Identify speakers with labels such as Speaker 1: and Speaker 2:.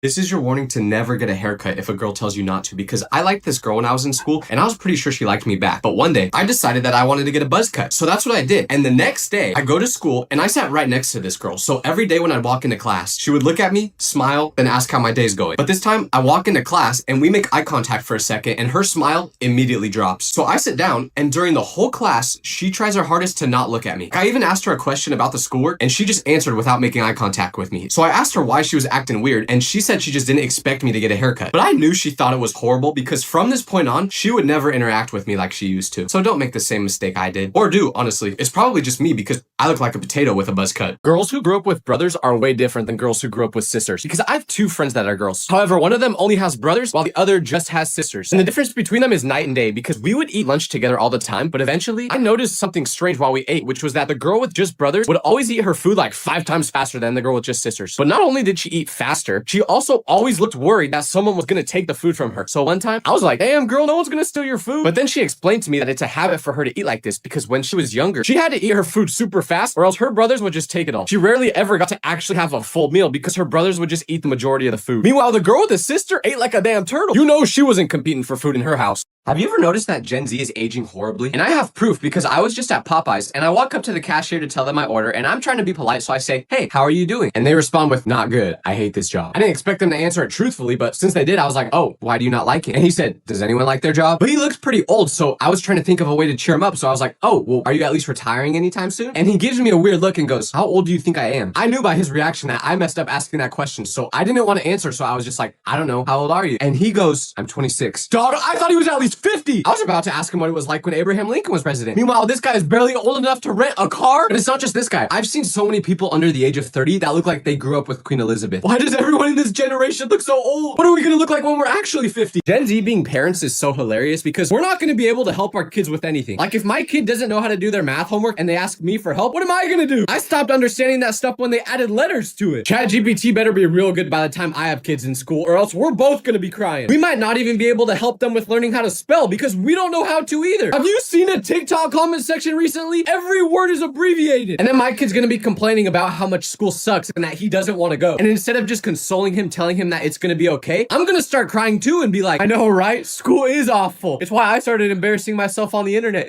Speaker 1: This is your warning to never get a haircut if a girl tells you not to, because I liked this girl when I was in school and I was pretty sure she liked me back. But one day I decided that I wanted to get a buzz cut. So that's what I did. And the next day I go to school and I sat right next to this girl. So every day when I'd walk into class, she would look at me, smile, then ask how my day's going. But this time I walk into class and we make eye contact for a second and her smile immediately drops. So I sit down and during the whole class, she tries her hardest to not look at me. I even asked her a question about the schoolwork and she just answered without making eye contact with me. So I asked her why she was acting weird and she said she just didn't expect me to get a haircut. But I knew she thought it was horrible because from this point on, she would never interact with me like she used to. So don't make the same mistake I did. Or do, honestly. It's probably just me because I look like a potato with a buzz cut. Girls who grew up with brothers are way different than girls who grew up with sisters because I have two friends that are girls. However, one of them only has brothers while the other just has sisters. And the difference between them is night and day because we would eat lunch together all the time, but eventually I noticed something strange while we ate, which was that the girl with just brothers would always eat her food like 5 times faster than the girl with just sisters. But not only did she eat faster, she also always looked worried that someone was gonna take the food from her. So one time I was like, damn girl, no one's gonna steal your food. But then she explained to me that it's a habit for her to eat like this because when she was younger, she had to eat her food super fast or else her brothers would just take it all. She rarely ever got to actually have a full meal because her brothers would just eat the majority of the food. Meanwhile, the girl with the sister ate like a damn turtle. You know she wasn't competing for food in her house. Have you ever noticed that Gen Z is aging horribly? And I have proof because I was just at Popeyes and I walk up to the cashier to tell them my order and I'm trying to be polite, so I say, hey, how are you doing? And they respond with, not good. I hate this job. I didn't expect them to answer it truthfully, but since they did, I was like, oh, why do you not like it? And he said, does anyone like their job? But he looks pretty old, so I was trying to think of a way to cheer him up. So I was like, oh, well, are you at least retiring anytime soon? And he gives me a weird look and goes, how old do you think I am? I knew by his reaction that I messed up asking that question, so I didn't want to answer, so I was just like, I don't know. How old are you? And he goes, I'm 26. Dog, I thought he was at least 50. I was about to ask him what it was like when Abraham Lincoln was president. Meanwhile, this guy is barely old enough to rent a car. And it's not just this guy. I've seen so many people under the age of 30 that look like they grew up with Queen Elizabeth. Why does everyone in this generation look so old? What are we gonna look like when we're actually 50? Gen Z being parents is so hilarious because we're not gonna be able to help our kids with anything. Like if my kid doesn't know how to do their math homework and they ask me for help, what am I gonna do? I stopped understanding that stuff when they added letters to it. ChatGPT better be real good by the time I have kids in school or else we're both gonna be crying. We might not even be able to help them with learning how to spell because we don't know how to either. Have you seen a TikTok comment section recently? Every word is abbreviated. And then my kid's gonna be complaining about how much school sucks and that he doesn't want to go. And instead of just consoling him, telling him that it's gonna be okay, I'm gonna start crying too and be like, I know, right? School is awful. It's why I started embarrassing myself on the internet.